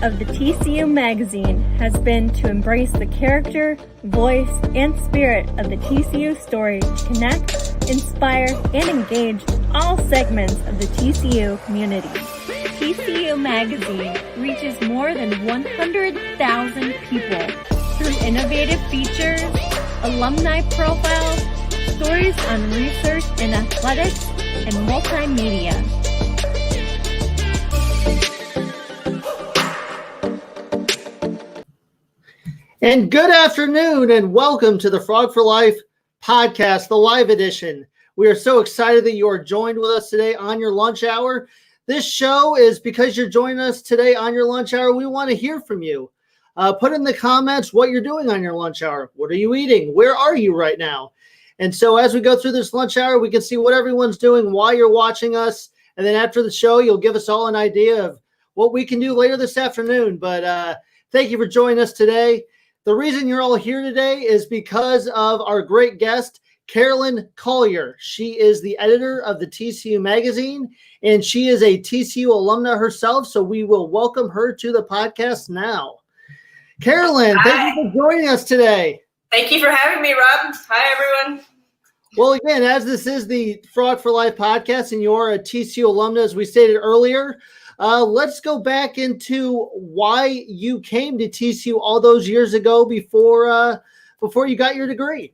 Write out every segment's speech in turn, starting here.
of the TCU Magazine has been to embrace the character, voice, and spirit of the TCU story to connect, inspire, and engage all segments of the TCU community. TCU Magazine reaches more than 100,000 people through innovative features, alumni profiles, stories on research in athletics, and multimedia. And good afternoon and welcome to the Frog for Life podcast, the live edition. We are so excited that you are joined with us today on your lunch hour. This show is because you're joining us today on your lunch hour. We want to hear from you. Put in the comments what you're doing on your lunch hour. What are you eating? Where are you right now? And so as we go through this lunch hour, we can see what everyone's doing while you're watching us. And then after the show, you'll give us all an idea of what we can do later this afternoon. But thank you for joining us today. The reason you're all here today is because of our great guest, Caroline Collier. She is the editor of the TCU Magazine, and she is a TCU alumna herself, so we will welcome her to the podcast now. Caroline, thank you for joining us today. Thank you for having me, Rob. Hi, everyone. Well, again, as this is the Frog for Life podcast, and you're a TCU alumna, as we stated earlier, let's go back into why you came to TCU all those years ago before you got your degree.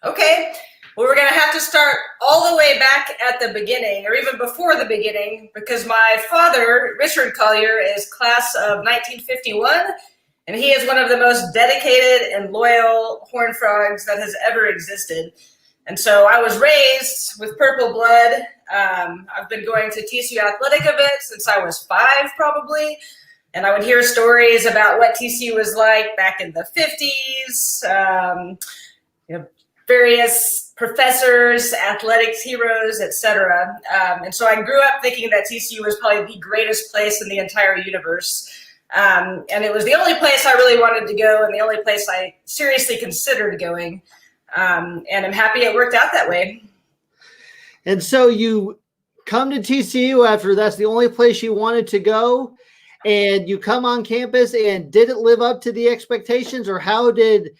Okay. Well, we're going to have to start all the way back at the beginning, or even before the beginning, because my father, Richard Collier, is class of 1951, and he is one of the most dedicated and loyal Horned Frogs that has ever existed. And so I was raised with purple blood. I've been going to TCU athletic events since I was 5, probably. And I would hear stories about what TCU was like back in the 50s, various professors, athletics heroes, etc. And so I grew up thinking that TCU was probably the greatest place in the entire universe. And it was the only place I really wanted to go and the only place I seriously considered going. And I'm happy it worked out that way. And so you come to TCU after that's the only place you wanted to go, and you come on campus, and did it live up to the expectations, or how did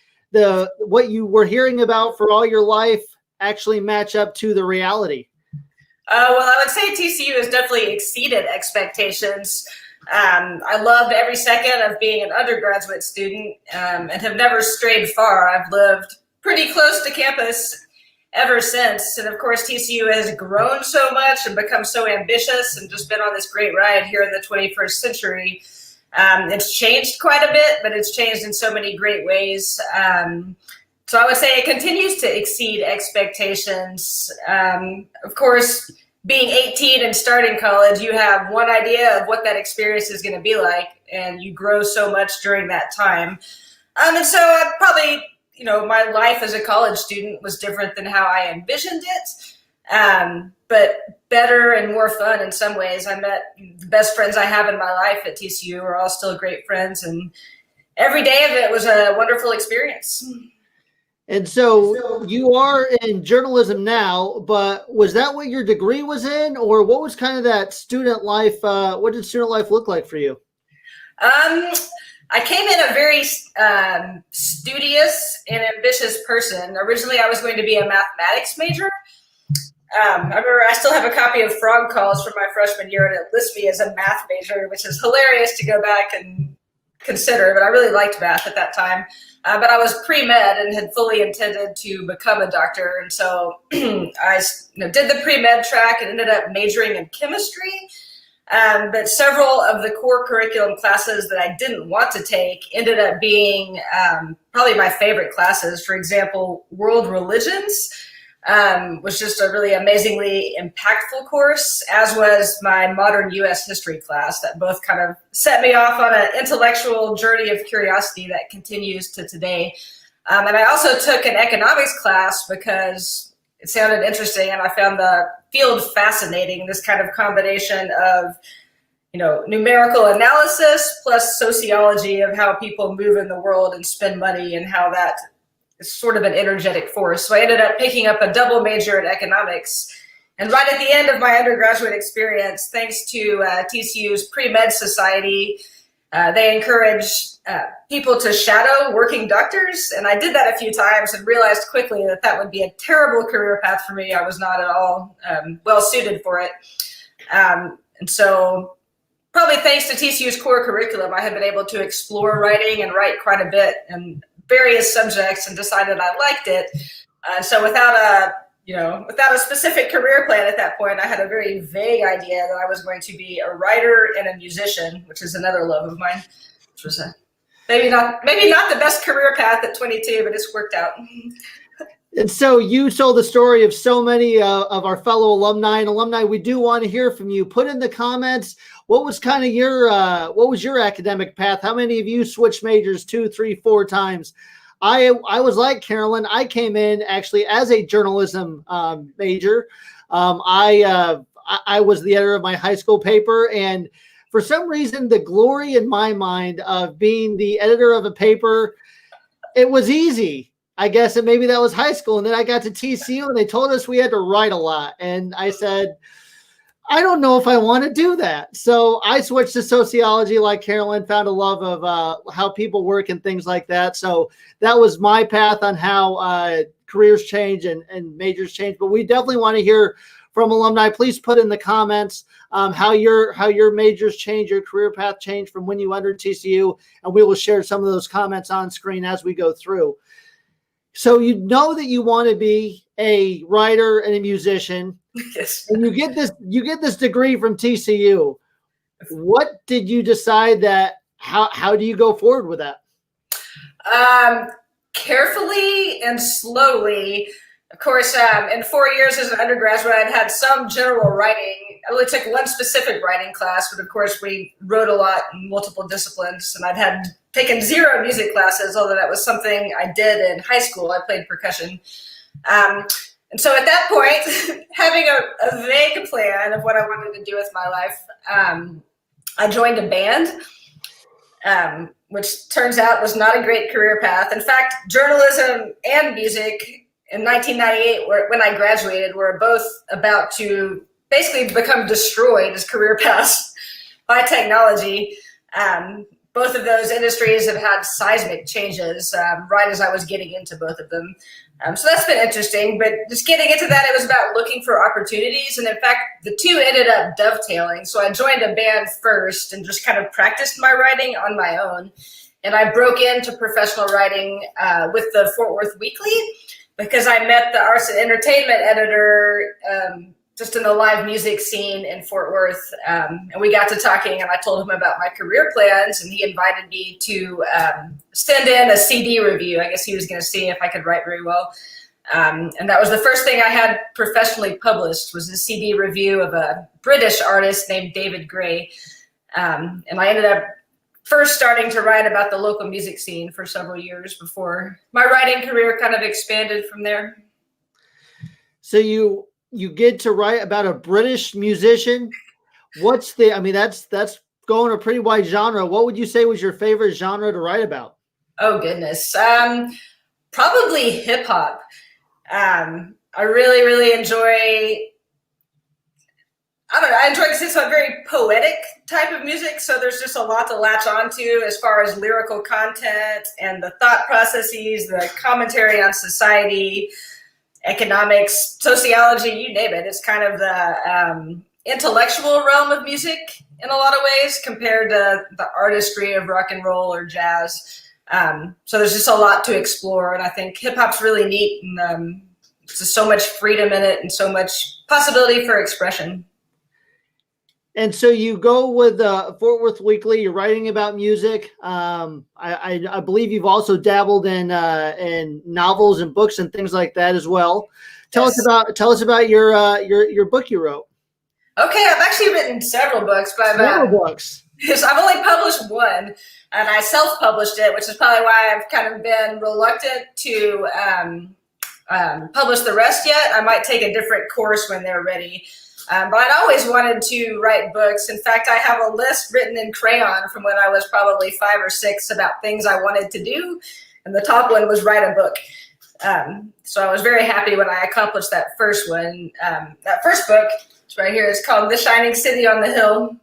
what you were hearing about for all your life actually match up to the reality? Well, I would say TCU has definitely exceeded expectations. I loved every second of being an undergraduate student and have never strayed far. I've lived pretty close to campus ever since. And of course, TCU has grown so much and become so ambitious and just been on this great ride here in the 21st century. It's changed quite a bit, but it's changed in so many great ways. So I would say it continues to exceed expectations. Of course, being 18 and starting college, you have one idea of what that experience is going to be like, and you grow so much during that time. And so I probably, my life as a college student was different than how I envisioned it, but better and more fun in some ways. I met the best friends I have in my life at TCU. We're all still great friends, and every day of it was a wonderful experience. And so you are in journalism now, but was that what your degree was in, or what was kind of that student life? What did student life look like for you? I came in a very studious and ambitious person. Originally, I was going to be a mathematics major. I remember I still have a copy of Frog Calls from my freshman year, and it lists me as a math major, which is hilarious to go back and consider, but I really liked math at that time. But I was pre-med and had fully intended to become a doctor. And so I did the pre-med track and ended up majoring in chemistry. But several of the core curriculum classes that I didn't want to take ended up being probably my favorite classes. For example, world religions was just a really amazingly impactful course, as was my modern U.S. history class, that both kind of set me off on an intellectual journey of curiosity that continues to today. And I also took an economics class because it sounded interesting, and I found the field fascinating, this kind of combination of, numerical analysis plus sociology of how people move in the world and spend money, and how that is sort of an energetic force. So I ended up picking up a double major in economics. And right at the end of my undergraduate experience, thanks to TCU's Pre-Med Society, They encourage people to shadow working doctors, and I did that a few times and realized quickly that that would be a terrible career path for me. I was not at all well suited for it. And so probably thanks to TCU's core curriculum, I had been able to explore writing and write quite a bit in various subjects and decided I liked it. So without a specific career plan at that point, I had a very vague idea that I was going to be a writer and a musician, which is another love of mine, which was maybe not the best career path at 22, but it's worked out. And so you told the story of so many of our fellow alumni and alumni. We do want to hear from you. Put in the comments, what was kind of your academic path? How many of you switched majors 2, 3, 4 times? I was like Caroline. I came in actually as a journalism major. I was the editor of my high school paper, and for some reason, the glory in my mind of being the editor of a paper, it was easy. I guess, and maybe that was high school. And then I got to TCU and they told us we had to write a lot. And I said, I don't know if I want to do that. So I switched to sociology like Caroline, found a love of how people work and things like that. So that was my path on how careers change and majors change. But we definitely want to hear from alumni. Please put in the comments how your majors change, your career path changed from when you entered TCU. And we will share some of those comments on screen as we go through. So you know that you want to be a writer and a musician. Yes. And you get this degree from TCU. What did you decide that how do you go forward with that? Carefully and slowly. Of course, in 4 years as an undergraduate, I'd had some general writing. I only took one specific writing class, but of course we wrote a lot in multiple disciplines, and I'd had taken 0 music classes, although that was something I did in high school. I played percussion. And so at that point, having a vague plan of what I wanted to do with my life, I joined a band, which turns out was not a great career path. In fact, journalism and music in 1998, when I graduated, were both about to basically become destroyed as career paths by technology. Both of those industries have had seismic changes right as I was getting into both of them. So that's been interesting, but just getting into that, it was about looking for opportunities. And in fact, the two ended up dovetailing. So I joined a band first and just kind of practiced my writing on my own. And I broke into professional writing with the Fort Worth Weekly because I met the arts and entertainment editor just in the live music scene in Fort Worth. And we got to talking and I told him about my career plans and he invited me to send in a CD review. I guess he was going to see if I could write very well. And that was the first thing I had professionally published was a CD review of a British artist named David Gray. And I ended up first starting to write about the local music scene for several years before my writing career kind of expanded from there. So you get to write about a British musician. That's going a pretty wide genre. What would you say was your favorite genre to write about? Oh goodness. Probably hip hop. I really, really enjoy, I enjoy because it's a very poetic type of music. So there's just a lot to latch onto as far as lyrical content and the thought processes, the commentary on society, economics, sociology, you name it. It's kind of the intellectual realm of music in a lot of ways compared to the artistry of rock and roll or jazz. So there's just a lot to explore. And I think hip hop's really neat and there's just so much freedom in it and so much possibility for expression. And so you go with Fort Worth Weekly. You're writing about music. I believe you've also dabbled in novels and books and things like that as well. Tell us about your book you wrote. Okay, I've actually written several books, but Yes, I've only published one, and I self-published it, which is probably why I've kind of been reluctant to publish the rest yet. I might take a different course when they're ready. But I'd always wanted to write books. In fact, I have a list written in crayon from when I was probably 5 or 6 about things I wanted to do. And the top one was write a book. So I was very happy when I accomplished that first one. That first book, it's right here, is called The Shining City on the Hill.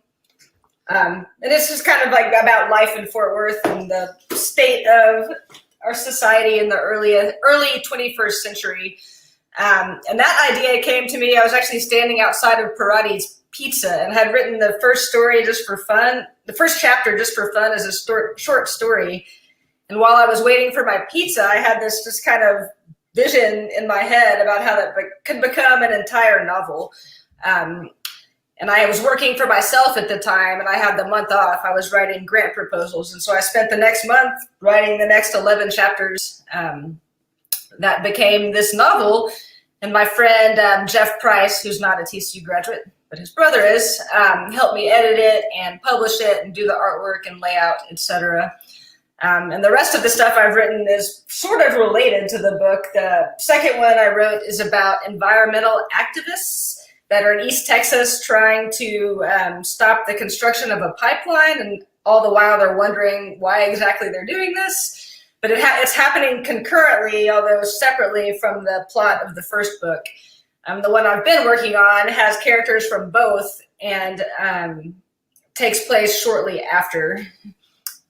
And it's just kind of like about life in Fort Worth and the state of our society in the early 21st century. And that idea came to me. I was actually standing outside of Parati's Pizza and had written the first story just for fun, the first chapter just for fun as a short story. And while I was waiting for my pizza, I had this just kind of vision in my head about how that could become an entire novel. And I was working for myself at the time, and I had the month off. I was writing grant proposals. And so I spent the next month writing the next 11 chapters that became this novel. And my friend, Jeff Price, who's not a TCU graduate, but his brother is, helped me edit it and publish it and do the artwork and layout, etc. And the rest of the stuff I've written is sort of related to the book. The second one I wrote is about environmental activists that are in East Texas trying to stop the construction of a pipeline, and all the while they're wondering why exactly they're doing this. But it's happening concurrently, although separately from the plot of the first book. The one I've been working on has characters from both and takes place shortly after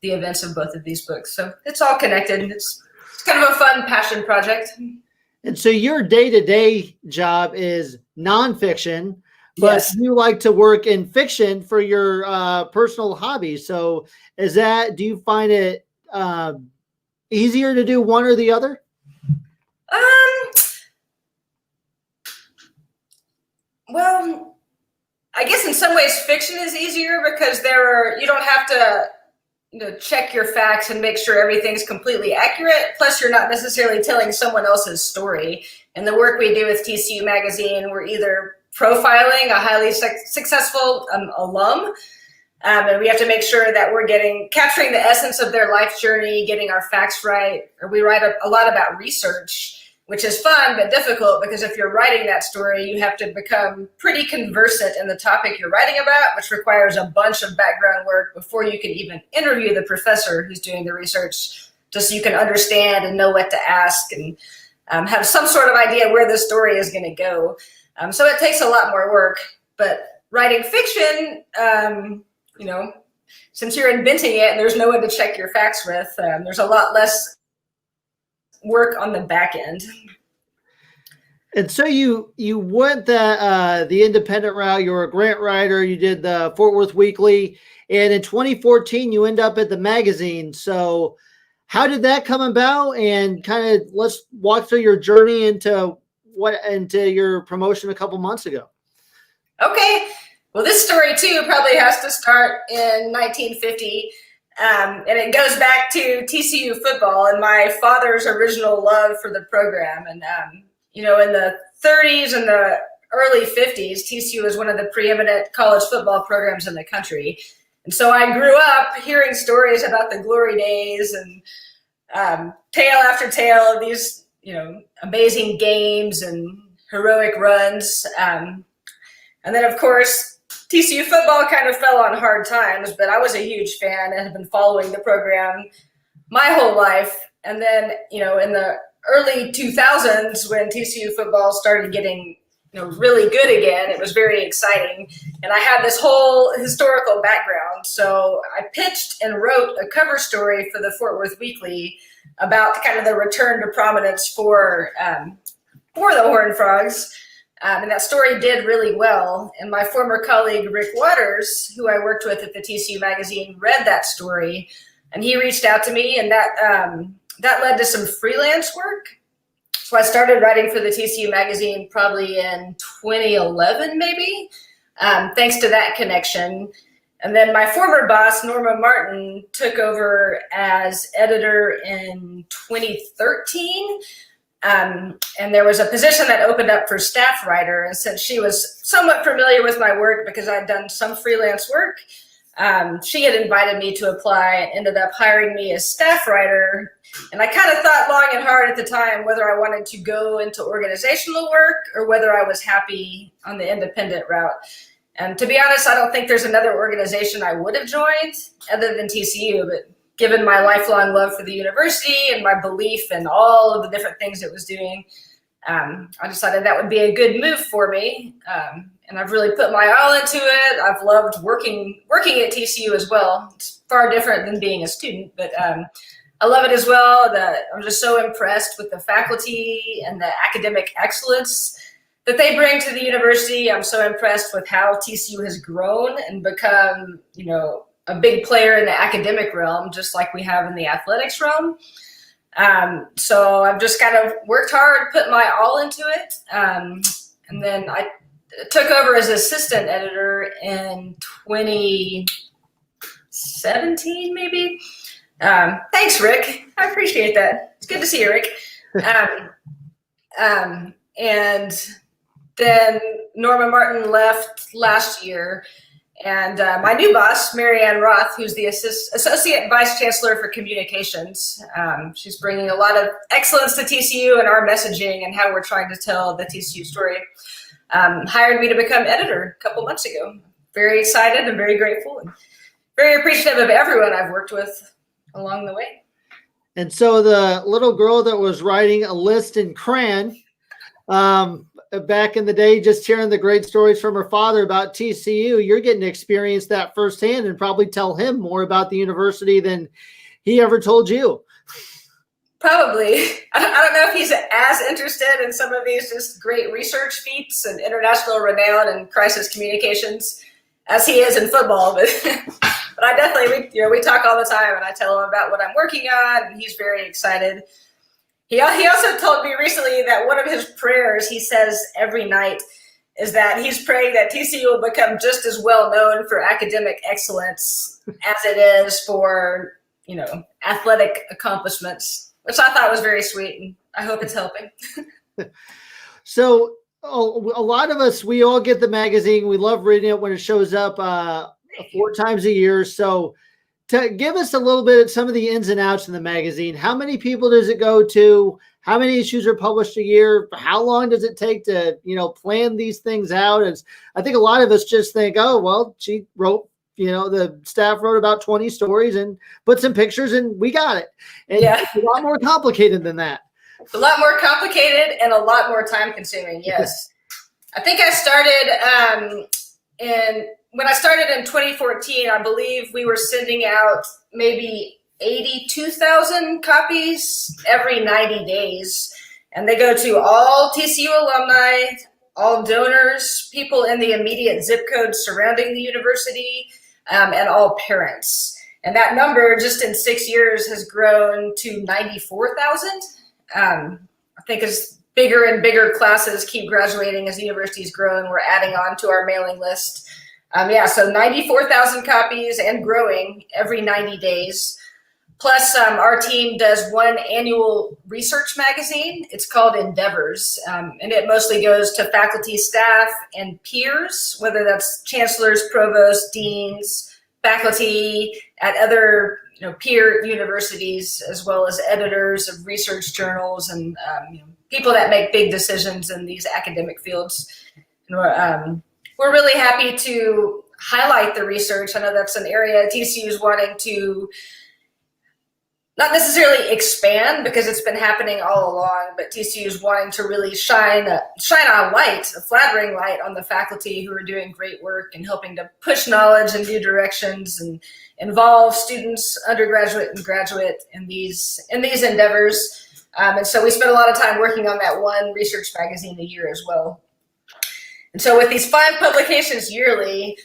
the events of both of these books. So it's all connected. It's kind of a fun passion project. And so your day-to-day job is nonfiction, but Yes. you like to work in fiction for your personal hobbies. So do you find it easier to do one or the other? Well, I guess in some ways fiction is easier because you don't have to check your facts and make sure everything's completely accurate. Plus, you're not necessarily telling someone else's story. In the work we do with TCU Magazine, we're either profiling a highly successful alum, and we have to make sure that we're capturing the essence of their life journey, getting our facts right. Or we write a lot about research, which is fun but difficult because if you're writing that story, you have to become pretty conversant in the topic you're writing about, which requires a bunch of background work before you can even interview the professor who's doing the research, just so you can understand and know what to ask and have some sort of idea where the story is going to go. So it takes a lot more work. But writing fiction, since you're inventing it and there's no one to check your facts with, there's a lot less work on the back end. And so you went the independent route. You were a grant writer. You did the Fort Worth Weekly, and in 2014 you end up at the magazine. So how did that come about? And kind of let's walk through your journey into your promotion a couple months ago. Okay. Well, this story too probably has to start in 1950. And it goes back to TCU football and my father's original love for the program. And, in the 30s and the early 50s, TCU was one of the preeminent college football programs in the country. And so I grew up hearing stories about the glory days and tale after tale of these, amazing games and heroic runs. And then, of course, TCU football kind of fell on hard times, but I was a huge fan and had been following the program my whole life. And then, in the early 2000s, when TCU football started getting, really good again, it was very exciting. And I had this whole historical background. So I pitched and wrote a cover story for the Fort Worth Weekly about kind of the return to prominence for the Horned Frogs. And that story did really well. And my former colleague, Rick Waters, who I worked with at the TCU Magazine, read that story. And he reached out to me, and that led to some freelance work. So I started writing for the TCU Magazine probably in 2011, maybe, thanks to that connection. And then my former boss, Norma Martin, took over as editor in 2013. And there was a position that opened up for staff writer. And since she was somewhat familiar with my work because I'd done some freelance work, she had invited me to apply and ended up hiring me as staff writer. And I kind of thought long and hard at the time whether I wanted to go into organizational work or whether I was happy on the independent route. And to be honest, I don't think there's another organization I would have joined other than TCU, but given my lifelong love for the university and my belief in all of the different things it was doing, I decided that would be a good move for me. And I've really put my all into it. I've loved working at TCU as well. It's far different than being a student, but I love it as well. I'm just so impressed with the faculty and the academic excellence that they bring to the university. I'm so impressed with how TCU has grown and become, a big player in the academic realm, just like we have in the athletics realm. So I've just kind of worked hard, put my all into it. And then I took over as assistant editor in 2017, maybe. Thanks, Rick. I appreciate that. It's good to see you, Rick. And then Norma Martin left last year. And my new boss, Marianne Roth, who's the Associate Vice Chancellor for Communications, she's bringing a lot of excellence to TCU and our messaging and how we're trying to tell the TCU story, hired me to become editor a couple months ago. Very excited and very grateful and very appreciative of everyone I've worked with along the way. And so the little girl that was writing a list in crayon, back in the day, just hearing the great stories from her father about TCU, you're getting to experience that firsthand and probably tell him more about the university than he ever told you. Probably. I don't know if he's as interested in some of these just great research feats and international renown and crisis communications as he is in football, but but I definitely, we talk all the time and I tell him about what I'm working on and he's very excited. He also told me recently that one of his prayers he says every night is that he's praying that TCU will become just as well known for academic excellence as it is for, athletic accomplishments, which I thought was very sweet, and I hope it's helping. So a lot of us, we all get the magazine. We love reading it when it shows up 4 times a year. So to give us a little bit of some of the ins and outs in the magazine, how many people does it go to? How many issues are published a year? How long does it take to, plan these things out? As I think a lot of us just think, oh, well, she wrote, the staff wrote about 20 stories and put some pictures and we got it. And It's a lot more complicated than that. It's a lot more complicated and a lot more time consuming. Yes. I think I started when I started in 2014, I believe we were sending out maybe 82,000 copies every 90 days. And they go to all TCU alumni, all donors, people in the immediate zip code surrounding the university, and all parents. And that number just in 6 years has grown to 94,000. I think as bigger and bigger classes keep graduating as the university is growing, we're adding on to our mailing list. So 94,000 copies and growing every 90 days. Plus, our team does one annual research magazine. It's called Endeavors, and it mostly goes to faculty, staff, and peers, whether that's chancellors, provosts, deans, faculty at other peer universities, as well as editors of research journals and people that make big decisions in these academic fields. And we're really happy to highlight the research. I know that's an area TCU is wanting to not necessarily expand because it's been happening all along, but TCU is wanting to really shine a flattering light on the faculty who are doing great work and helping to push knowledge in new directions and involve students, undergraduate and graduate in these endeavors. And so we spend a lot of time working on that one research magazine a year as well. And so with these 5 publications yearly,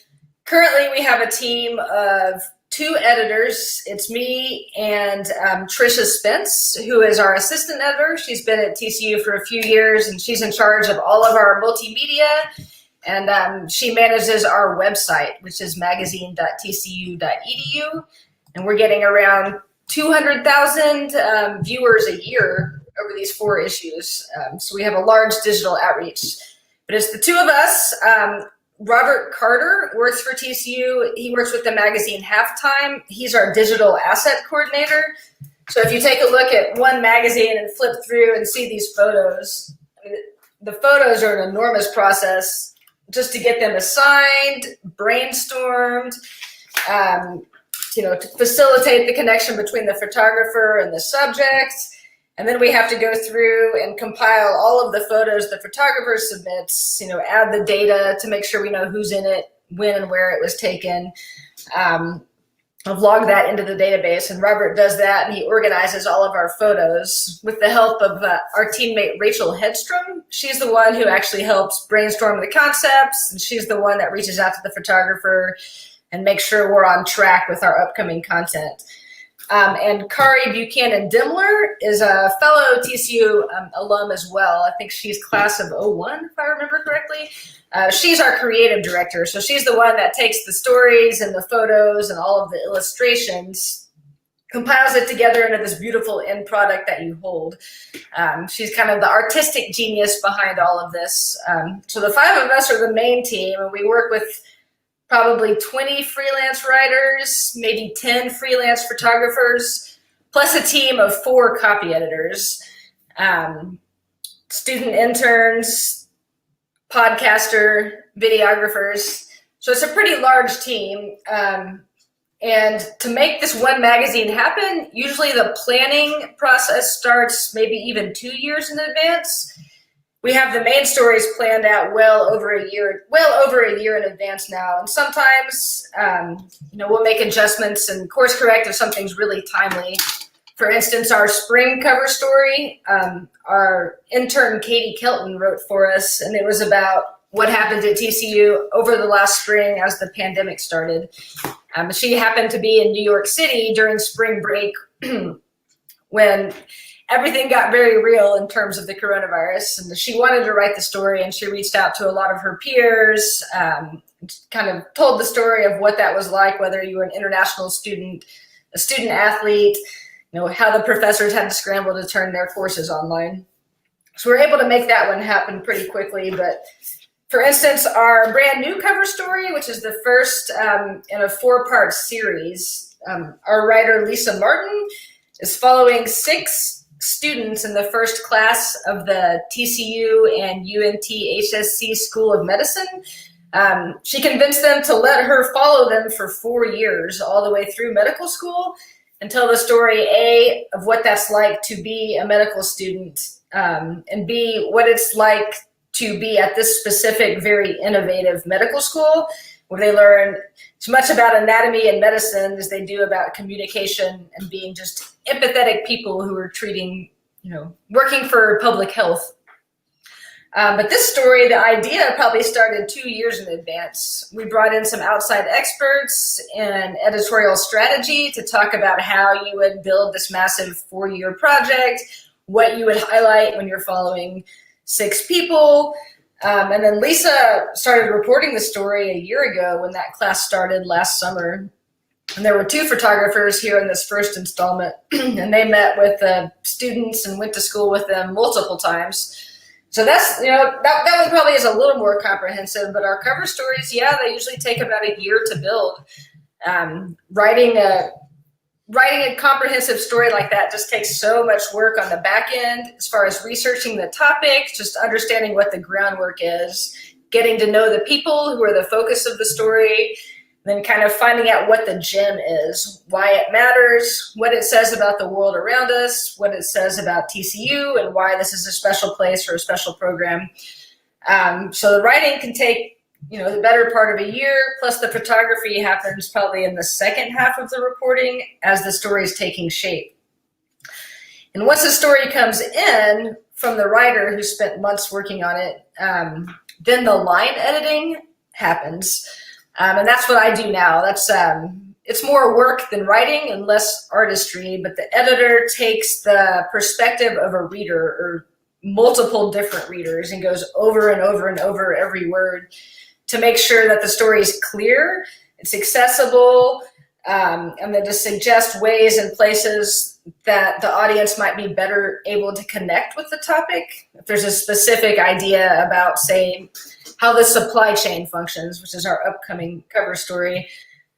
currently we have a team of 2 editors. It's me and Tricia Spence, who is our assistant editor. She's been at TCU for a few years, and she's in charge of all of our multimedia. And she manages our website, which is magazine.tcu.edu. And we're getting around 200,000 viewers a year over these 4 issues. So we have a large digital outreach. But it's the 2 of us. Robert Carter works for TCU. He works with the magazine Halftime. He's our digital asset coordinator. So if you take a look at one magazine and flip through and see these photos, the photos are an enormous process just to get them assigned, brainstormed, to facilitate the connection between the photographer and the subject. And then we have to go through and compile all of the photos the photographer submits, add the data to make sure we know who's in it, when and where it was taken. I've logged that into the database, and Robert does that, and he organizes all of our photos with the help of our teammate Rachel Hedstrom. She's the one who actually helps brainstorm the concepts, and she's the one that reaches out to the photographer and makes sure we're on track with our upcoming content. And Kari Buchanan-Dimler is a fellow TCU alum as well. I think she's class of 01, if I remember correctly. She's our creative director, so she's the one that takes the stories and the photos and all of the illustrations, compiles it together into this beautiful end product that you hold. She's kind of the artistic genius behind all of this. So the 5 of us are the main team, and we work with probably 20 freelance writers, maybe 10 freelance photographers, plus a team of 4 copy editors, student interns, podcaster, videographers. So it's a pretty large team. And to make this one magazine happen, usually the planning process starts maybe even 2 years in advance. We have the main stories planned out well over a year in advance now. And sometimes, we'll make adjustments and course correct if something's really timely. For instance, our spring cover story, our intern Katie Kelton wrote for us, and it was about what happened at TCU over the last spring as the pandemic started. She happened to be in New York City during spring break when everything got very real in terms of the coronavirus, and she wanted to write the story, and she reached out to a lot of her peers, kind of told the story of what that was like, whether you were an international student, a student athlete, how the professors had to scramble to turn their courses online. So we're able to make that one happen pretty quickly. But for instance, our brand new cover story, which is the first in a 4-part series, our writer Lisa Martin is following 6 students in the first class of the TCU and UNT HSC School of Medicine. She convinced them to let her follow them for 4 years, all the way through medical school, and tell the story, A, of what that's like to be a medical student, and B, what it's like to be at this specific, very innovative medical school, where they learn as much about anatomy and medicine as they do about communication and being just empathetic people who are treating, working for public health. But this story, the idea probably started 2 years in advance. We brought in some outside experts in editorial strategy to talk about how you would build this massive 4-year project, what you would highlight when you're following 6 people. And then Lisa started reporting the story a year ago when that class started last summer. And there were 2 photographers here in this first installment, and they met with the students and went to school with them multiple times. So that's, that one probably is a little more comprehensive, but our cover stories, they usually take about a year to build. Writing a comprehensive story like that just takes so much work on the back end, as far as researching the topic, just understanding what the groundwork is, getting to know the people who are the focus of the story, then kind of finding out what the gem is, why it matters, what it says about the world around us, what it says about TCU, and why this is a special place for a special program. So the writing can take, the better part of a year, plus the photography happens probably in the second half of the reporting as the story is taking shape. And once the story comes in from the writer who spent months working on it, then the line editing happens. And that's what I do now. That's it's more work than writing and less artistry, but the editor takes the perspective of a reader or multiple different readers and goes over and over and over every word to make sure that the story is clear, it's accessible, and then to suggest ways and places that the audience might be better able to connect with the topic. If there's a specific idea about, say, how the supply chain functions, which is our upcoming cover story,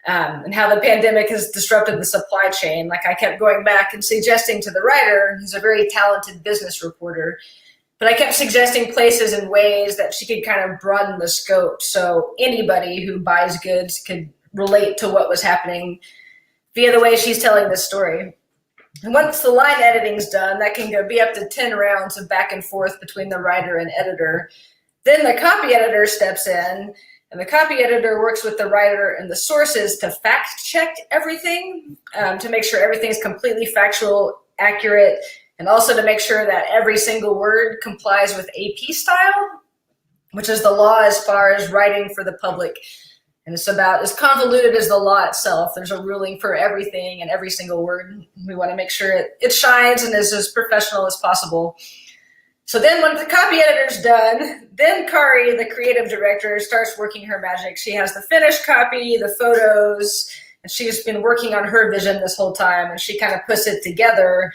and how the pandemic has disrupted the supply chain. Like, I kept going back and suggesting to the writer, who's a very talented business reporter, but I kept suggesting places and ways that she could kind of broaden the scope so anybody who buys goods could relate to what was happening via the way she's telling this story. And once the line editing's done, that can be up to 10 rounds of back and forth between the writer and editor. Then the copy editor steps in, and the copy editor works with the writer and the sources to fact check everything, to make sure everything's completely factual, accurate, and also to make sure that every single word complies with AP style, which is the law as far as writing for the public. And it's about as convoluted as the law itself. There's a ruling for everything and every single word. We want to make sure it shines and is as professional as possible. So then when the copy editor's done, then Kari, the creative director, starts working her magic. She has the finished copy, the photos, and she's been working on her vision this whole time, and she kind of puts it together.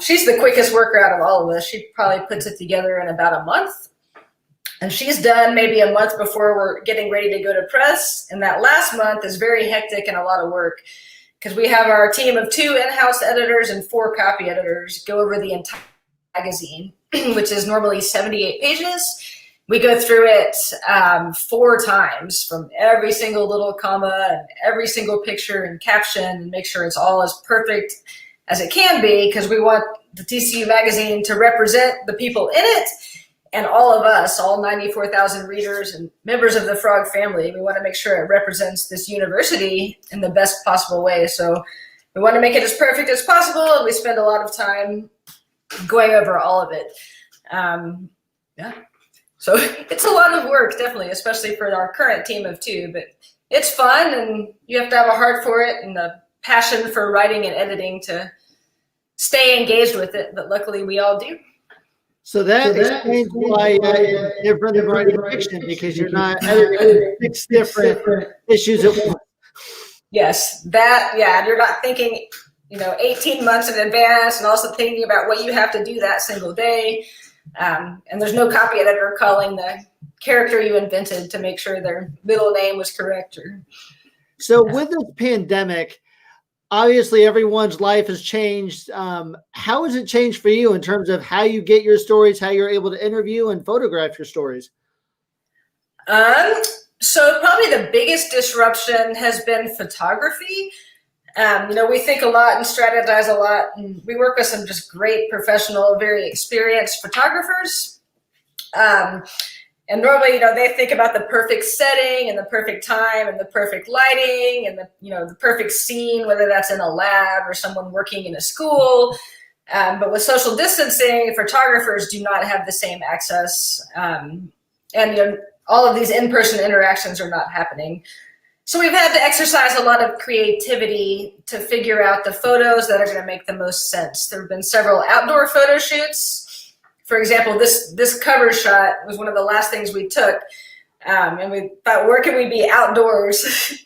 She's the quickest worker out of all of us. She probably puts it together in about a month. And she's done maybe a month before we're getting ready to go to press. And that last month is very hectic and a lot of work because we have our team of 2 in-house editors and 4 copy editors go over the entire magazine, which is normally 78 pages. We go through it 4 times from every single little comma and every single picture and caption and make sure it's all as perfect as it can be because we want the TCU Magazine to represent the people in it and all of us, all 94,000 readers and members of the Frog family. We want to make sure it represents this university in the best possible way. So we want to make it as perfect as possible, and we spend a lot of time going over all of it. So it's a lot of work, definitely, especially for our current team of 2, but it's fun, and you have to have a heart for it and a passion for writing and editing to stay engaged with it, but luckily we all do. So that explains why you're different than writing fiction, because you're not editing 6 different issues at once. Yes, you're not thinking, 18 months in advance and also thinking about what you have to do that single day. And there's no copy editor calling the character you invented to make sure their middle name was correct. So with this pandemic, obviously everyone's life has changed. How has it changed for you in terms of how you get your stories, how you're able to interview and photograph your stories? So probably the biggest disruption has been photography. We think a lot and strategize a lot, and we work with some just great professional, very experienced photographers. And normally, they think about the perfect setting and the perfect time and the perfect lighting and the perfect scene, whether that's in a lab or someone working in a school. But with social distancing, photographers do not have the same access. And all of these in-person interactions are not happening. So we've had to exercise a lot of creativity to figure out the photos that are going to make the most sense. There have been several outdoor photo shoots. For example, this cover shot was one of the last things we took. And we thought, where can we be outdoors?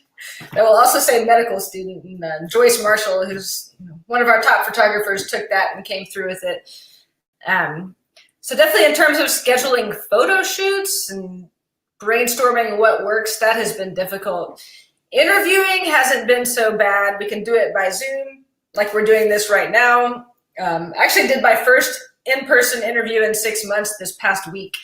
I will also say medical student, and Joyce Marshall, who's one of our top photographers, took that and came through with it. So definitely in terms of scheduling photo shoots and brainstorming what works, that has been difficult. Interviewing hasn't been so bad. We can do it by Zoom, like we're doing this right now. Actually did my first in-person interview in 6 months this past week,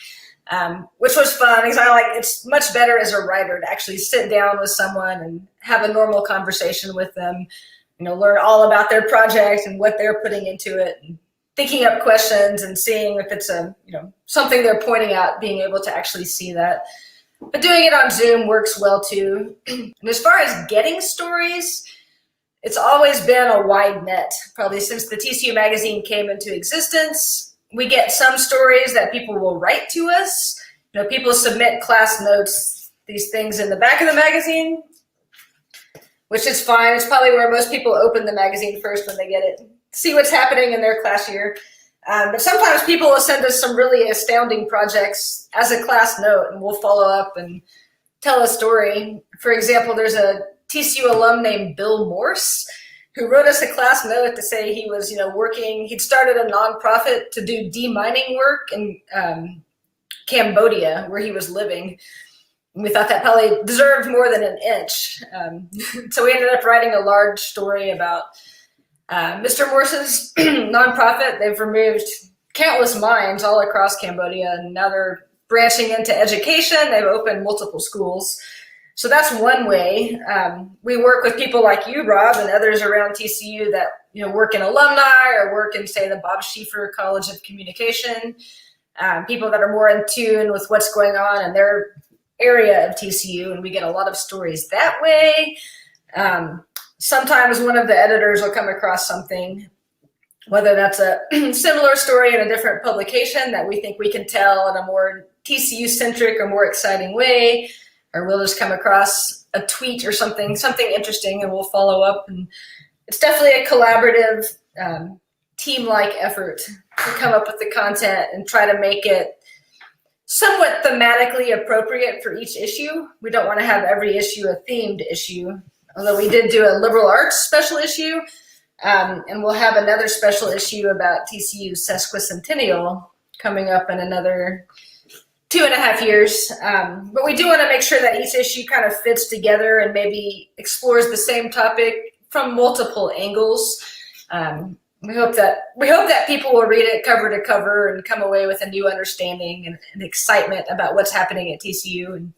which was fun because it's much better as a writer to actually sit down with someone and have a normal conversation with them, learn all about their project and what they're putting into it, and thinking up questions and seeing if it's something they're pointing out, being able to actually see that. But doing it on Zoom works well too. And as far as getting stories, it's always been a wide net. Probably since the TCU Magazine came into existence, we get some stories that people will write to us. People submit class notes, these things in the back of the magazine, which is fine. It's probably where most people open the magazine first when they get it, see what's happening in their class year. But sometimes people will send us some really astounding projects as a class note, and we'll follow up and tell a story. For example, there's a TCU alum named Bill Morse who wrote us a class note to say he was, he'd started a nonprofit to do demining work in Cambodia, where he was living. And we thought that probably deserved more than an inch. So we ended up writing a large story about Mr. Morse's nonprofit. They've removed countless mines all across Cambodia, and now they're branching into education. They've opened multiple schools. So that's one way. We work with people like you, Rob, and others around TCU that work in alumni or work in, say, the Bob Schieffer College of Communication, people that are more in tune with what's going on in their area of TCU, and we get a lot of stories that way. Sometimes one of the editors will come across something, whether that's a similar story in a different publication that we think we can tell in a more TCU-centric or more exciting way, or we'll just come across a tweet or something interesting and we'll follow up. And it's definitely a collaborative, team-like effort to come up with the content and try to make it somewhat thematically appropriate for each issue. We don't want to have every issue a themed issue, although we did do a liberal arts special issue, and we'll have another special issue about TCU's sesquicentennial coming up in another 2.5 years. But we do want to make sure that each issue kind of fits together and maybe explores the same topic from multiple angles. We hope that people will read it cover to cover and come away with a new understanding and excitement about what's happening at TCU and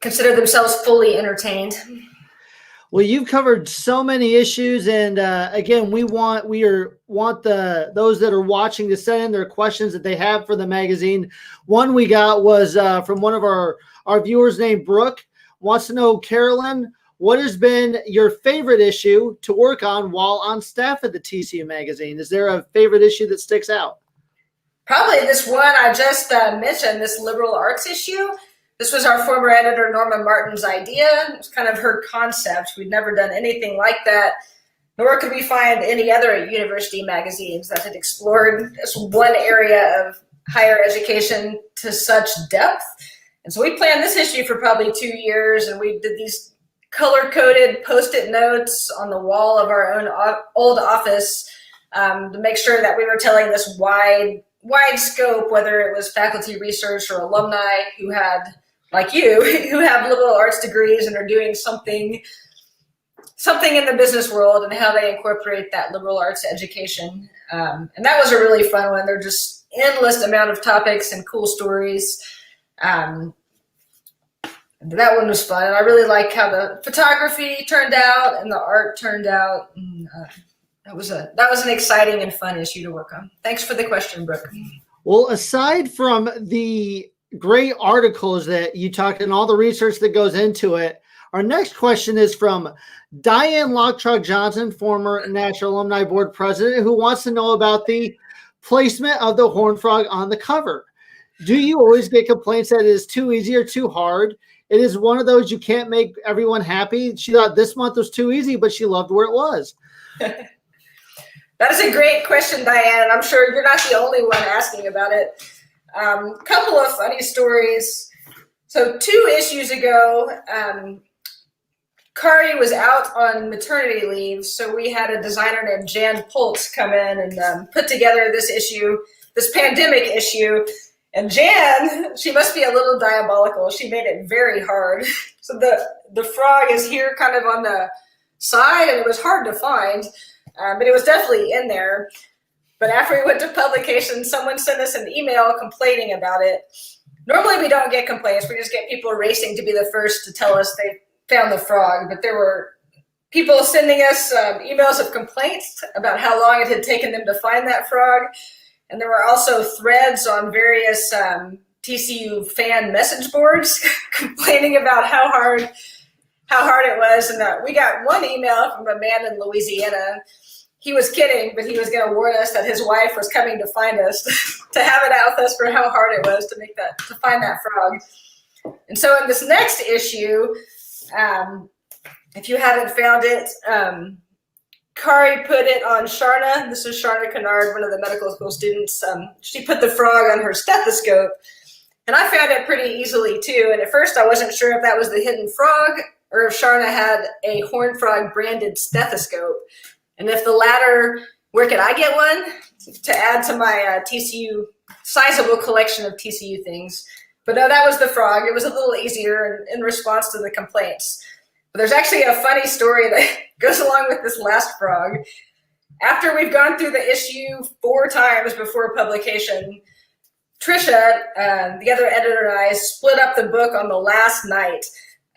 consider themselves fully entertained. Well, you've covered so many issues, and again, we want those that are watching to send in their questions that they have for the magazine. One we got was from one of our viewers named Brooke. Wants to know, Caroline, what has been your favorite issue to work on while on staff at the TCU Magazine? Is there a favorite issue that sticks out? Probably this one I just mentioned, this liberal arts issue. This was our former editor, Norma Martin's idea. It was kind of her concept. We'd never done anything like that, nor could we find any other university magazines that had explored this one area of higher education to such depth. And so we planned this issue for probably 2 years, and we did these color-coded Post-it notes on the wall of our own old office to make sure that we were telling this wide scope, whether it was faculty research or alumni who had, like you, who have liberal arts degrees and are doing something in the business world and how they incorporate that liberal arts education. And that was a really fun one. There are just endless amount of topics and cool stories. That one was fun. And I really like how the photography turned out and the art turned out. And, that was an exciting and fun issue to work on. Thanks for the question, Brooke. Well, aside from the great articles that you talked and all the research that goes into it, our next question is from Diane Locktrug Johnson, former National Alumni Board president, who wants to know about the placement of the horned frog on the cover. Do you always get complaints that it is too easy or too hard? It is one of those you can't make everyone happy. She thought this month was too easy, but she loved where it was. That is a great question, Diane. I'm sure you're not the only one asking about it. Couple of funny stories. So 2 issues ago, Kari was out on maternity leave, so we had a designer named Jan Pultz come in and put together this issue, this pandemic issue. And Jan, she must be a little diabolical. She made it very hard. So the frog is here kind of on the side, and it was hard to find, but it was definitely in there. But after we went to publication, someone sent us an email complaining about it. Normally we don't get complaints. We just get people racing to be the first to tell us they found the frog. But there were people sending us emails of complaints about how long it had taken them to find that frog. And there were also threads on various TCU fan message boards complaining about how hard it was. And we got one email from a man in Louisiana. He was kidding, but he was going to warn us that his wife was coming to find us to have it out with us for how hard it was to find that frog. And so in this next issue, if you haven't found it, Kari put it on Sharna. This is Sharna Kennard, one of the medical school students. She put the frog on her stethoscope, and I found it pretty easily too. And at first I wasn't sure if that was the hidden frog or if Sharna had a horned frog branded stethoscope. And if the latter, where could I get one to add to my TCU sizable collection of TCU things? But no, that was the frog. It was a little easier in response to the complaints. But there's actually a funny story that goes along with this last frog. After we've gone through the issue 4 times before publication, Trisha, the other editor, and I split up the book on the last night.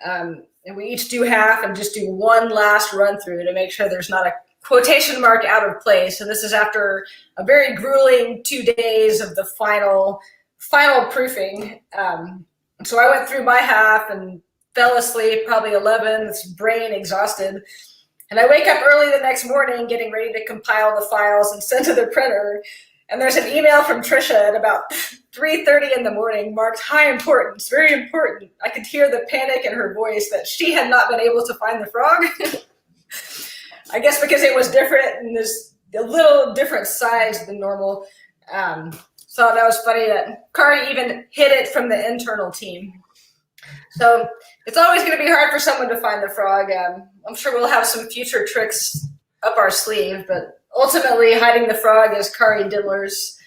And we each do half and just do one last run through to make sure there's not a quotation mark out of place. And this is after a very grueling 2 days of the final proofing. So I went through my half and fell asleep, probably 11, brain exhausted. And I wake up early the next morning getting ready to compile the files and send to the printer. And there's an email from Trisha at about 3:30 in the morning marked high importance, very important. I could hear the panic in her voice that she had not been able to find the frog. I guess because it was different and there's a little different size than normal. So that was funny that Kari even hid it from the internal team. So it's always going to be hard for someone to find the frog. I'm sure we'll have some future tricks up our sleeve, but ultimately hiding the frog is Kari Diddler's.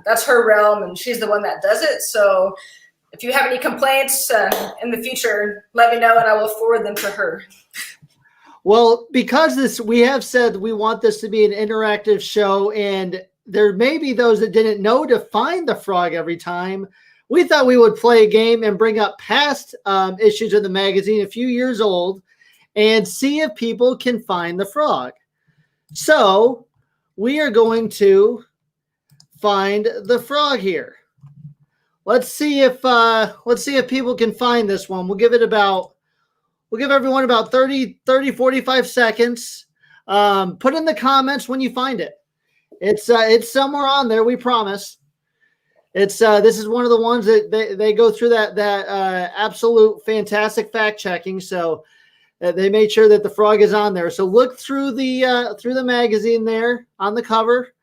That's her realm, and she's the one that does it. So if you have any complaints in the future, let me know, and I will forward them to her. Well, because we have said we want this to be an interactive show, and there may be those that didn't know to find the frog every time. We thought we would play a game and bring up past issues of the magazine, a few years old, and see if people can find the frog. So we are going to find the frog here. Let's see if people can find this one. We'll give everyone about 45 seconds. Put in the comments when you find it. It's somewhere on there, we promise. This is one of the ones that they go through that absolute fantastic fact checking. So they made sure that the frog is on there. So look through the magazine there on the cover,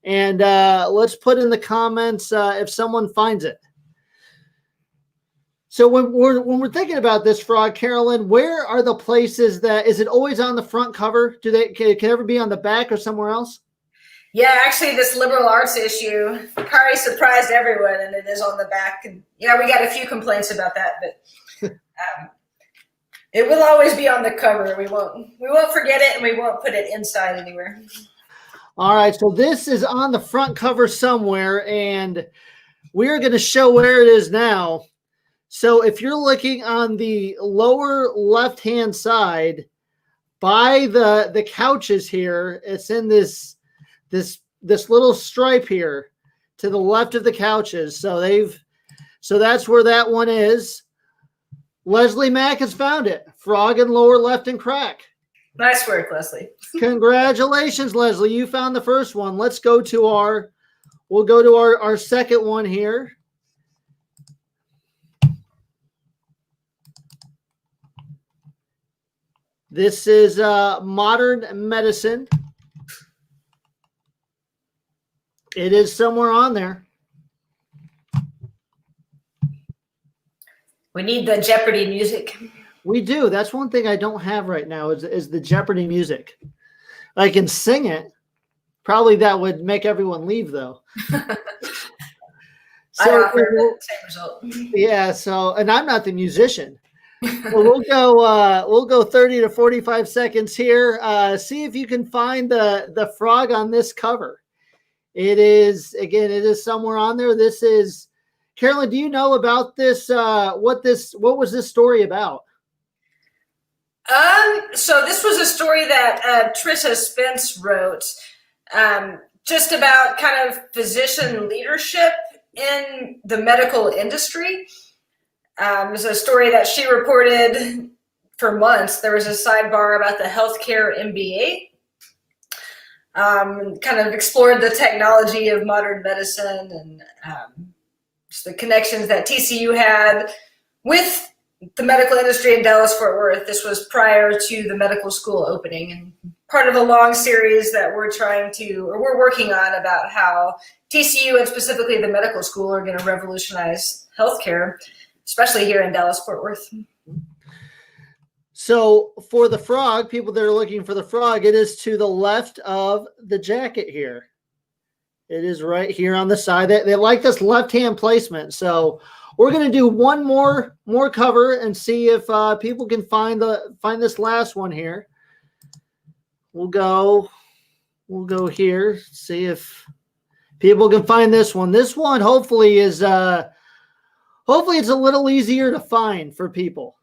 and let's put in the comments if someone finds it. So when we're thinking about this frog, Carolyn, where are the places is it always on the front cover? Can it ever be on the back or somewhere else? Yeah, actually, this liberal arts issue, Kari surprised everyone, and it is on the back. And yeah, we got a few complaints about that, but it will always be on the cover. We won't forget it, and we won't put it inside anywhere. All right, so this is on the front cover somewhere, and we're going to show where it is now. So if you're looking on the lower left-hand side by the couches here, it's in this little stripe here to the left of the couches. So that's where that one is. Leslie Mack has found it. Frog in lower left and crack. Nice work, Leslie. Congratulations, Leslie. You found the first one. Let's go to our second one here. This is Modern Medicine. It is somewhere on there. We need the Jeopardy music. We do. That's one thing I don't have right now is the Jeopardy music. I can sing it. Probably that would make everyone leave, though. I offer the same result. Yeah. So, and I'm not the musician. Well, we'll go 30 to 45 seconds here. See if you can find the frog on this cover. It is somewhere on there. This is Carolyn. Do you know about this? What was this story about? So this was a story that Trisha Spence wrote, just about kind of physician leadership in the medical industry. It was a story that she reported for months. There was a sidebar about the healthcare MBA. Kind of explored the technology of modern medicine and just the connections that TCU had with the medical industry in Dallas-Fort Worth. This was prior to the medical school opening, and part of a long series that we're working on about how TCU and specifically the medical school are going to revolutionize healthcare, especially here in Dallas-Fort Worth. So for the frog, people that are looking for the frog, it is to the left of the jacket here. It is right here on the side. They like this left-hand placement. So we're going to do one more cover and see if people can find this last one here. We'll go here, see if people can find this one. This one hopefully is hopefully it's a little easier to find for people.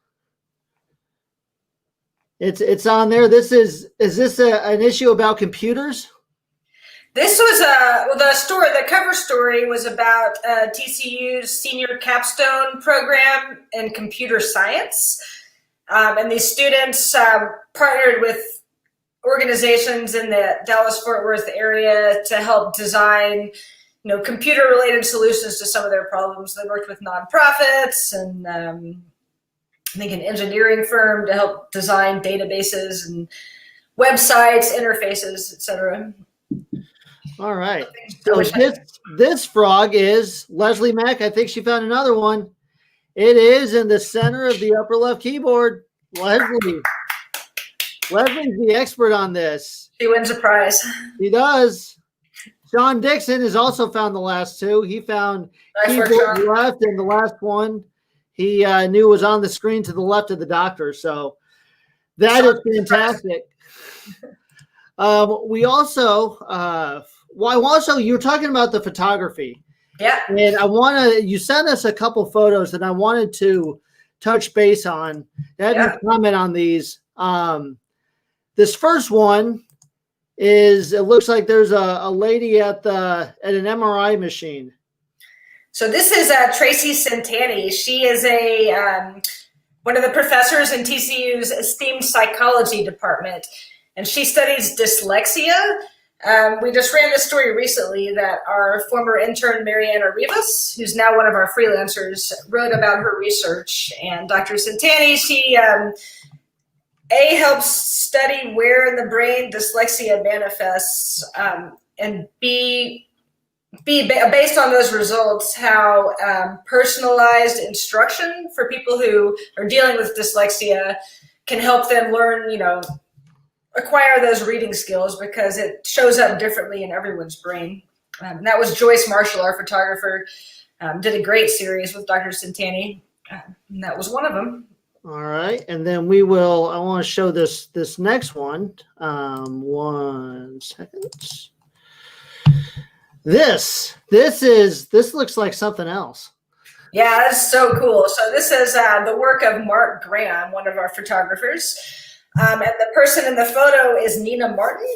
It's on there. Is this an issue about computers? This was the cover story was about TCU's senior capstone program in computer science. And these students partnered with organizations in the Dallas-Fort Worth area to help design, computer-related solutions to some of their problems. They worked with nonprofits and I think an engineering firm to help design databases and websites, interfaces, etc. All right. So this frog is Leslie Mack. I think she found another one. It is in the center of the upper left keyboard. Leslie's the expert on this. She wins a prize. He does. Sean Dixon has also found the last two. He found keyboard left, and the last one he knew was on the screen to the left of the doctor. So that is fantastic. We also, you were talking about the photography. Yeah. And you sent us a couple photos and I wanted to touch base on, comment on these. This first one it looks like there's a lady at an MRI machine. So this is Tracy Centani. She is one of the professors in TCU's esteemed psychology department, and she studies dyslexia. We just ran this story recently that our former intern, Mariana Rivas, who's now one of our freelancers, wrote about her research. And Dr. Centani, she helps study where in the brain dyslexia manifests, and based on those results, how personalized instruction for people who are dealing with dyslexia can help them learn, acquire those reading skills, because it shows up differently in everyone's brain. That was Joyce Marshall, our photographer, did a great series with Dr. Centani, and that was one of them. All right, and then I want to show this next one. 1 second. This looks like something else. Yeah, that's so cool. So this is the work of Mark Graham, one of our photographers. And the person in the photo is Nina Martin,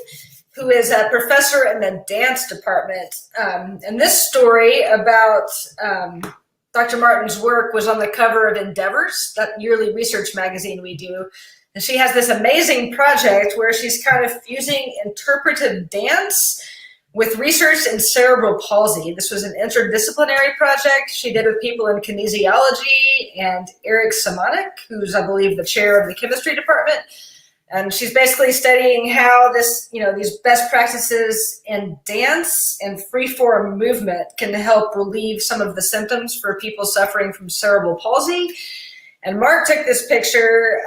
who is a professor in the dance department. And this story about Dr. Martin's work was on the cover of Endeavors, that yearly research magazine we do. And she has this amazing project where she's kind of fusing interpretive dance with research in cerebral palsy. This was an interdisciplinary project she did with people in kinesiology and Eric Simonik, who's, I believe, the chair of the chemistry department. And she's basically studying how these best practices in dance and free-form movement can help relieve some of the symptoms for people suffering from cerebral palsy. And Mark took this picture.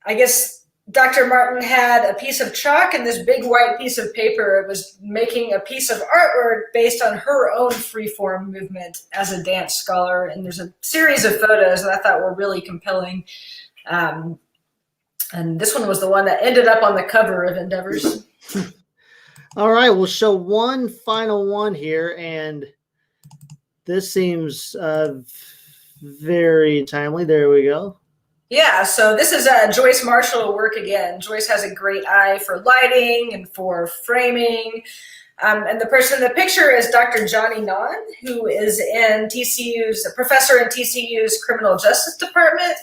I guess Dr. Martin had a piece of chalk and this big white piece of paper. It was making a piece of artwork based on her own free-form movement as a dance scholar. And there's a series of photos that I thought were really compelling. And this one was the one that ended up on the cover of Endeavors. All right, we'll show one final one here, and this seems very timely. There we go. Yeah, so this is Joyce Marshall work again. Joyce has a great eye for lighting and for framing. And the person in the picture is Dr. Johnny Nahn, who is a professor in TCU's criminal justice department.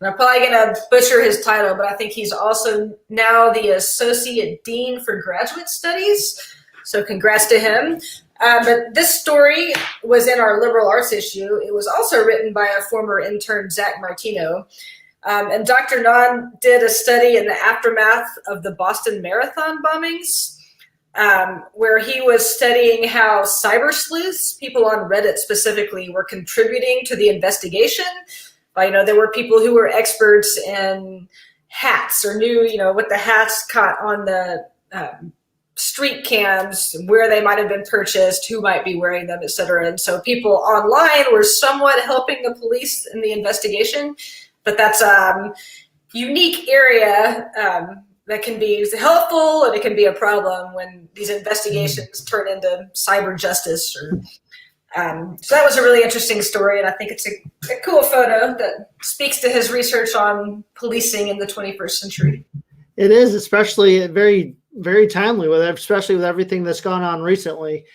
And I'm probably going to butcher his title, but I think he's also now the Associate Dean for Graduate Studies. So congrats to him. But this story was in our liberal arts issue. It was also written by a former intern, Zach Martino. And Dr. Nahn did a study in the aftermath of the Boston Marathon bombings, where he was studying how cyber sleuths, people on Reddit specifically, were contributing to the investigation. There were people who were experts in hats or knew, what the hats caught on the street cams, where they might have been purchased, who might be wearing them, et cetera. And so people online were somewhat helping the police in the investigation, but that's a unique area that can be helpful and it can be a problem when these investigations turn into cyber justice. So that was a really interesting story, and I think it's a cool photo that speaks to his research on policing in the 21st century. It is, especially very, very timely especially with everything that's gone on recently.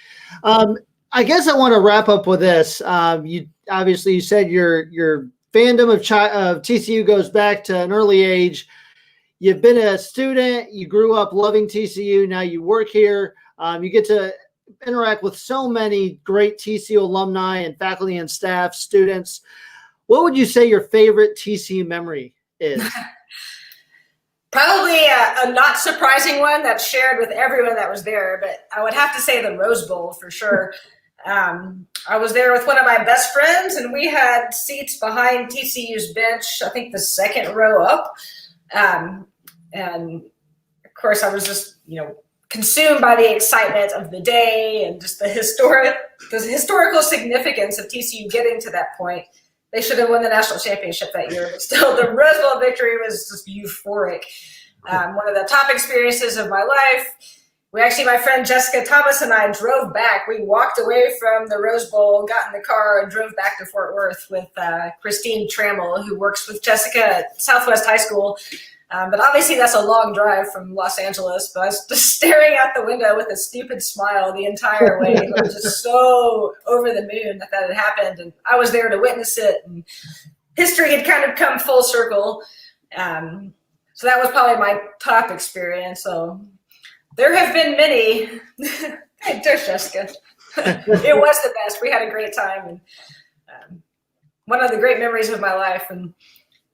I guess I want to wrap up with this. You said your fandom of TCU goes back to an early age. You've been a student. You grew up loving TCU. Now you work here. You get to interact with so many great TCU alumni and faculty and staff, students. What would you say your favorite TCU memory is? Probably a not surprising one that's shared with everyone that was there, but I would have to say the Rose Bowl for sure. I was there with one of my best friends, and we had seats behind TCU's bench, I think the second row up. And of course, I was just, consumed by the excitement of the day and just the historical significance of TCU getting to that point. They should have won the national championship that year, but still the Rose Bowl victory was just euphoric. One of the top experiences of my life. My friend Jessica Thomas and I drove back. We walked away from the Rose Bowl, got in the car, and drove back to Fort Worth with Christine Trammell, who works with Jessica at Southwest High School. But obviously that's a long drive from Los Angeles, but I was just staring out the window with a stupid smile the entire way. I was just so over the moon that had happened, and I was there to witness it, and history had kind of come full circle. So that was probably my top experience. So there have been many. Hey, there's Jessica. It was the best. We had a great time, and one of the great memories of my life, and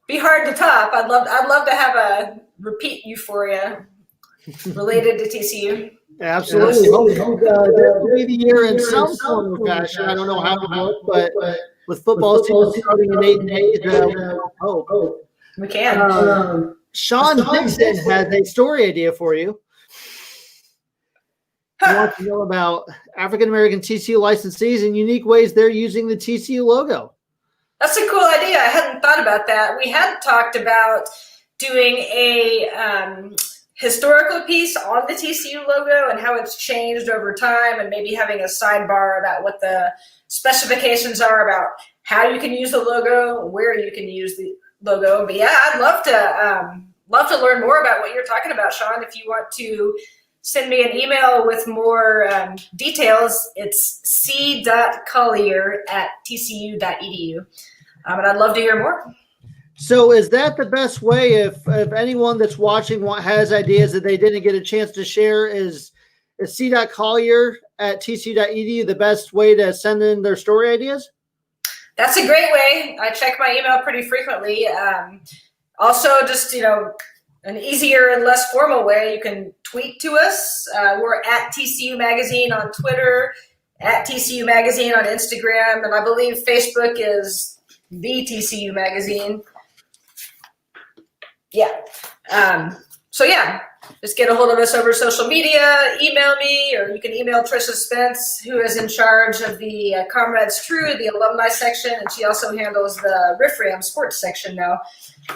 be hard to top. I'd love to have a repeat euphoria related to TCU. Absolutely. There'll be the year in some form or fashion. I don't know how it will, but with football season starting in 8 days, we can. Sean Dixon has a story idea for you. He wants to know about African American TCU licensees and unique ways they're using the TCU logo. That's a cool idea. I hadn't thought about that. We had talked about doing a historical piece on the TCU logo and how it's changed over time, and maybe having a sidebar about what the specifications are about how you can use the logo, where you can use the logo. But yeah, I'd love to learn more about what you're talking about, Sean. If you want to send me an email with more details, it's c.collier@tcu.edu. And I'd love to hear more. So is that the best way if anyone that's watching has ideas that they didn't get a chance to share, is c.collier@tcu.edu the best way to send in their story ideas? That's a great way. I check my email pretty frequently. Also, just, an easier and less formal way, you can tweet to us. We're at TCU Magazine on Twitter, at TCU Magazine on Instagram, and I believe Facebook is the TCU Magazine. Yeah. Just get a hold of us over social media, email me, or you can email Trisha Spence, who is in charge of the Comrades Crew, the alumni section, and she also handles the Riff Ram sports section now.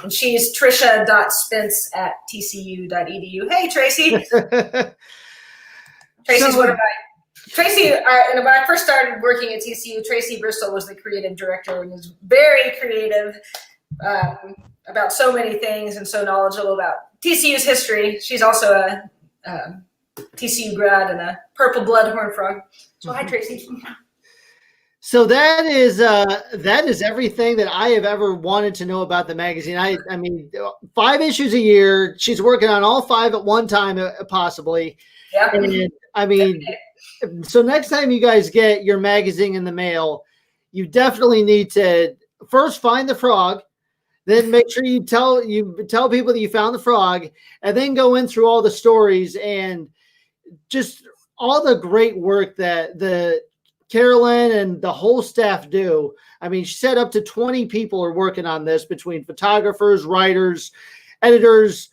And she's trisha.spence@tcu.edu. Hey, Tracy. Tracy's one of my Tracy, and when I first started working at TCU, Tracy Bristol was the creative director and was very creative about so many things and so knowledgeable about TCU's history. She's also a TCU grad and a purple blood horned frog. So hi, Tracy. So that is everything that I have ever wanted to know about the magazine. I mean, 5 issues a year. She's working on all 5 at one time, possibly. Yeah. And I mean, so next time you guys get your magazine in the mail, you definitely need to first find the frog, then make sure you tell people that you found the frog, and then go in through all the stories and just all the great work that the Caroline and the whole staff do. I mean, she said up to 20 people are working on this between photographers, writers, editors,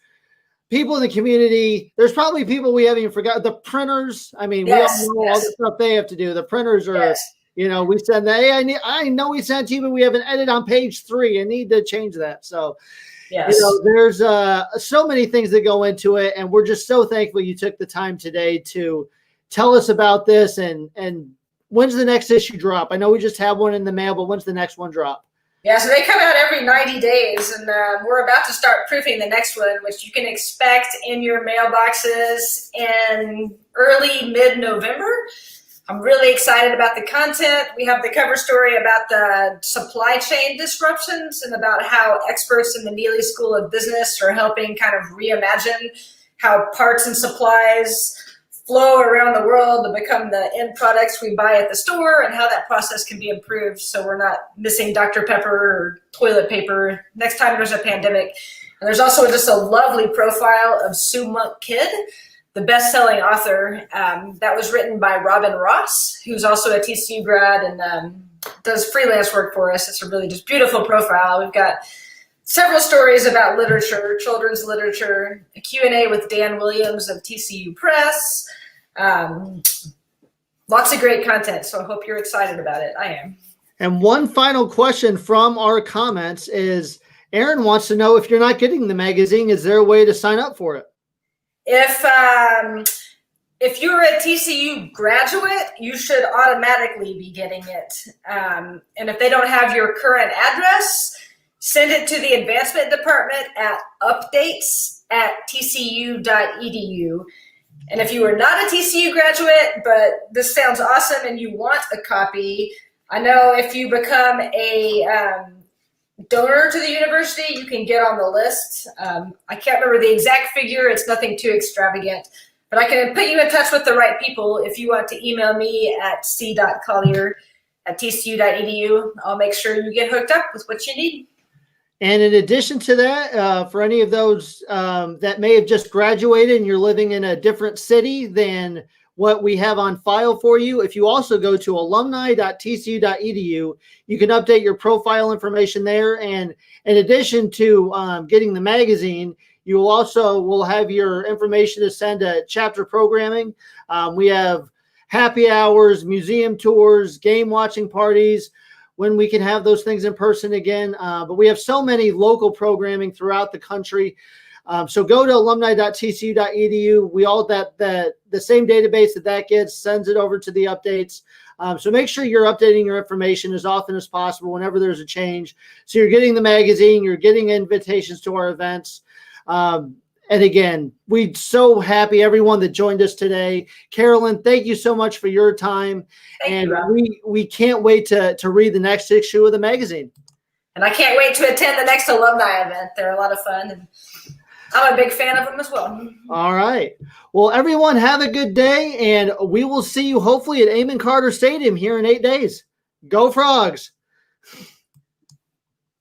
people in the community. There's probably people we haven't even forgotten. The printers. I mean, we all know all the stuff they have to do. The printers are, we send that. Hey, I know we sent to you, but we have an edit on page 3. I need to change that. So Yes. There's so many things that go into it, and we're just so thankful you took the time today to tell us about this. And when's the next issue drop? I know we just have one in the mail, but when's the next one drop? Yeah, so they come out every 90 days, and we're about to start proofing the next one, which you can expect in your mailboxes in early mid-November. I'm really excited about the content. We have the cover story about the supply chain disruptions and about how experts in the Neely School of Business are helping kind of reimagine how parts and supplies flow around the world to become the end products we buy at the store, and how that process can be improved so we're not missing Dr. Pepper or toilet paper next time there's a pandemic. And there's also just a lovely profile of Sue Monk Kidd, the best-selling author, that was written by Robin Ross, who's also a TCU grad and does freelance work for us. It's a really just beautiful profile. We've got several stories about literature, children's literature, a Q&A with Dan Williams of TCU Press. Lots of great content, so I hope you're excited about it. I am. And one final question from our comments is, Aaron wants to know, if you're not getting the magazine, is there a way to sign up for it? If you're a TCU graduate, you should automatically be getting it. And if they don't have your current address, send it to the advancement department at updates@tcu.edu. And if you are not a TCU graduate, but this sounds awesome and you want a copy, I know if you become a donor to the university, you can get on the list. I can't remember the exact figure. It's nothing too extravagant, but I can put you in touch with the right people. If you want to email me at c.collier@tcu.edu, I'll make sure you get hooked up with what you need. And in addition to that, for any of those that may have just graduated and you're living in a different city than what we have on file for you, if you also go to alumni.tcu.edu, you can update your profile information there. And in addition to getting the magazine, you will have your information to send to chapter programming. We have happy hours, museum tours, game watching parties, when we can have those things in person again. But we have so many local programming throughout the country. So go to alumni.tcu.edu. We all the same database that gets sends it over to the updates. So make sure you're updating your information as often as possible whenever there's a change. So you're getting the magazine, you're getting invitations to our events. And again, we're so happy everyone that joined us today. Carolyn, thank you so much for your time. Thank and you, we can't wait to read the next issue of the magazine. And I can't wait to attend the next alumni event. They're a lot of fun, and I'm a big fan of them as well. All right. Well, everyone have a good day, and we will see you hopefully at Amon Carter Stadium here in 8 days. Go Frogs!